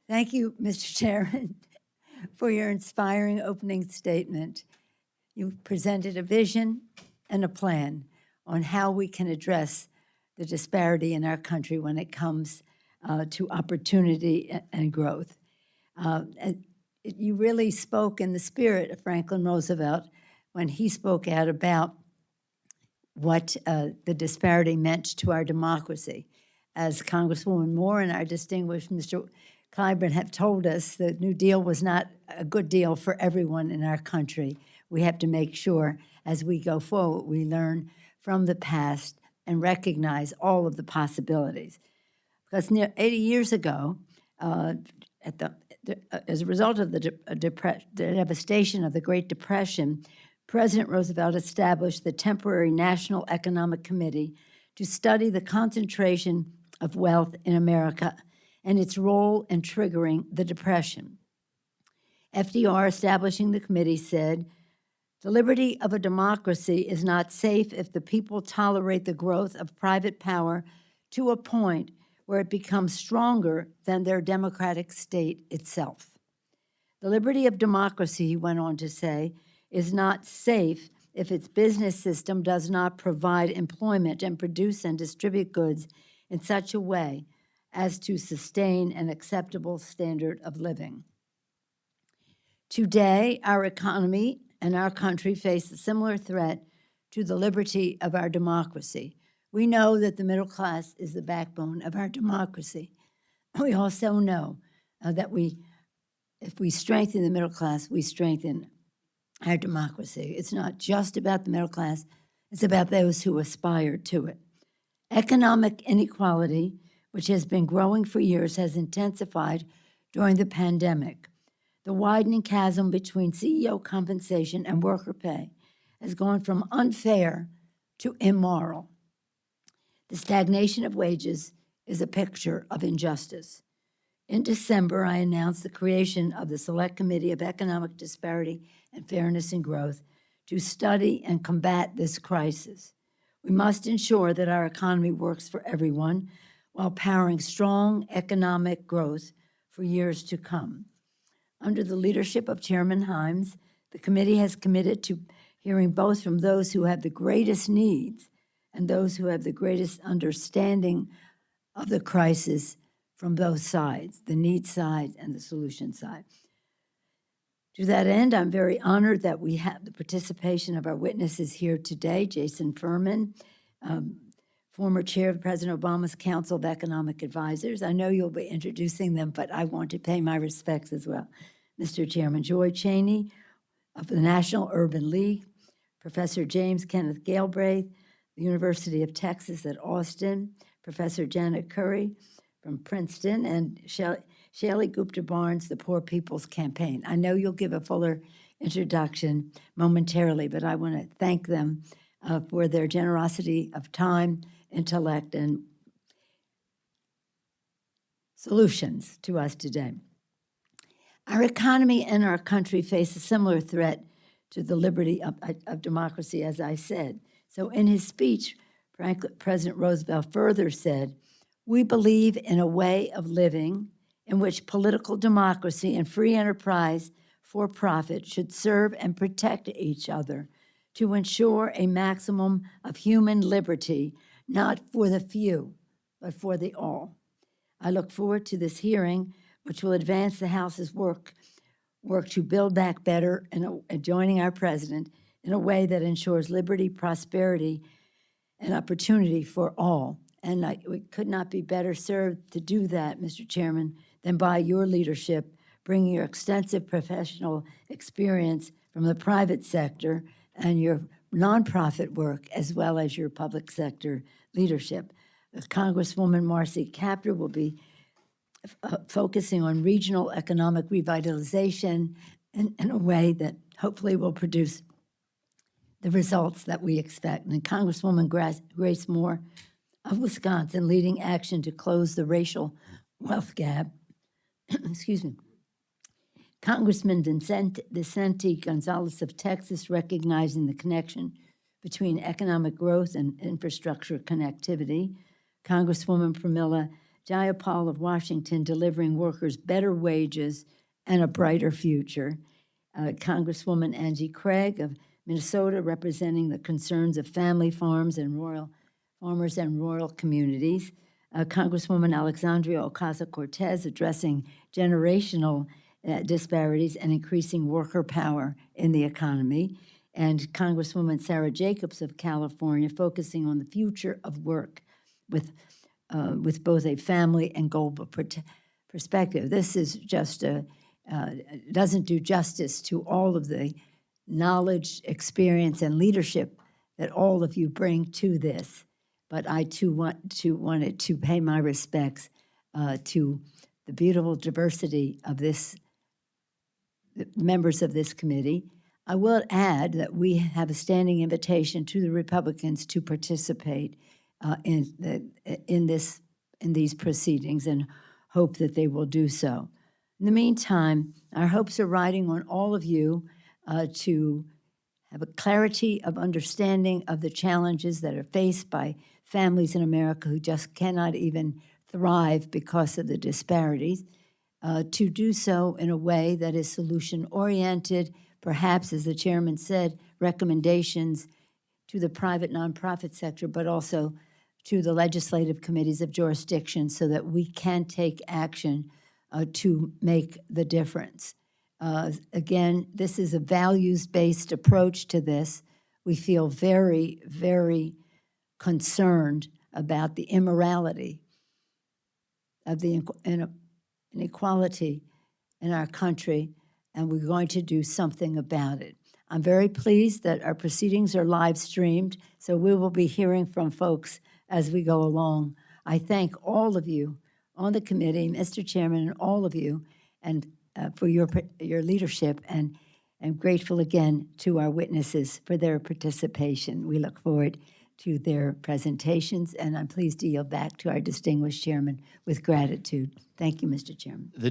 Thank you, Mr. Chairman, for your inspiring opening statement. You presented a vision and a plan on how we can address the disparity in our country when it comes to opportunity and growth. You really spoke in the spirit of Franklin Roosevelt when he spoke out about what the disparity meant to our democracy. As Congresswoman Moore and our distinguished Mr. Clyburn have told us, the New Deal was not a good deal for everyone in our country. We have to make sure as we go forward, we learn from the past and recognize all of the possibilities. Because 80 years ago, as a result of the devastation of the Great Depression, President Roosevelt established the temporary National Economic Committee to study the concentration of wealth in America and its role in triggering the Depression. FDR, establishing the committee, said, "The liberty of a democracy is not safe if the people tolerate the growth of private power to a point where it becomes stronger than their democratic state itself. The liberty of democracy," he went on to say, "is not safe if its business system does not provide employment and produce and distribute goods in such a way as to sustain an acceptable standard of living." Today, our economy and our country face a similar threat to the liberty of our democracy. We know that the middle class is the backbone of our democracy. We also know that if we strengthen the middle class, we strengthen our democracy. It's not just about the middle class, it's about those who aspire to it. Economic inequality, which has been growing for years, has intensified during the pandemic. The widening chasm between CEO compensation and worker pay has gone from unfair to immoral. The stagnation of wages is a picture of injustice. In December, I announced the creation of the Select Committee of Economic Disparity and Fairness and Growth to study and combat this crisis. We must ensure that our economy works for everyone while powering strong economic growth for years to come. Under the leadership of Chairman Himes, the committee has committed to hearing both from those who have the greatest needs and those who have the greatest understanding of the crisis from both sides, the need side and the solution side. To that end, I'm very honored that we have the participation of our witnesses here today. Jason Furman, former chair of President Obama's Council of Economic Advisors. I know you'll be introducing them, but I want to pay my respects as well. Mr. Chairman Joy Cheney of the National Urban League, Professor James Kenneth Galbraith, the University of Texas at Austin, Professor Janet Curry from Princeton, and Shelley Gupta-Barnes, the Poor People's Campaign. I know you'll give a fuller introduction momentarily, but I want to thank them for their generosity of time, intellect, and solutions to us today. Our economy and our country face a similar threat to the liberty of democracy, as I said. So in his speech, President Roosevelt further said, "We believe in a way of living in which political democracy and free enterprise for profit should serve and protect each other to ensure a maximum of human liberty, not for the few, but for the all." I look forward to this hearing, which will advance the House's work to build back better and joining our president in a way that ensures liberty, prosperity, and opportunity for all. And we could not be better served to do that, Mr. Chairman, than by your leadership, bringing your extensive professional experience from the private sector and your nonprofit work, as well as your public sector leadership. Congresswoman Marcy Kaptur will be focusing on regional economic revitalization in a way that hopefully will produce the results that we expect. And Congresswoman Grace Moore of Wisconsin, leading action to close the racial wealth gap. Excuse me. Congressman Vicente Gonzalez of Texas, recognizing the connection between economic growth and infrastructure connectivity. Congresswoman Pramila Jayapal of Washington, delivering workers better wages and a brighter future. Congresswoman Angie Craig of Minnesota, representing the concerns of family farmers and rural communities. Congresswoman Alexandria Ocasio-Cortez, addressing generational disparities and increasing worker power in the economy. And Congresswoman Sarah Jacobs of California, focusing on the future of work with both a family and global perspective. This is just doesn't do justice to all of the knowledge, experience, and leadership that all of you bring to this. But I too wanted to pay my respects to the beautiful diversity of the members of this committee. I will add that we have a standing invitation to the Republicans to participate in these proceedings, and hope that they will do so. In the meantime, our hopes are riding on all of you to have a clarity of understanding of the challenges that are faced by families in America who just cannot even thrive because of the disparities, to do so in a way that is solution-oriented, perhaps, as the chairman said, recommendations to the private nonprofit sector, but also to the legislative committees of jurisdiction so that we can take action to make the difference. Again, this is a values-based approach to this. We feel very, very concerned about the immorality of the inequality in our country, and we're going to do something about it. I'm very pleased that our proceedings are live streamed, so we will be hearing from folks as we go along. I thank all of you on the committee, Mr. Chairman, and all of you, and for your leadership, and I'm grateful again to our witnesses for their participation. We look forward to their presentations, and I'm pleased to yield back to our distinguished chairman with gratitude. Thank you, Mr. Chairman.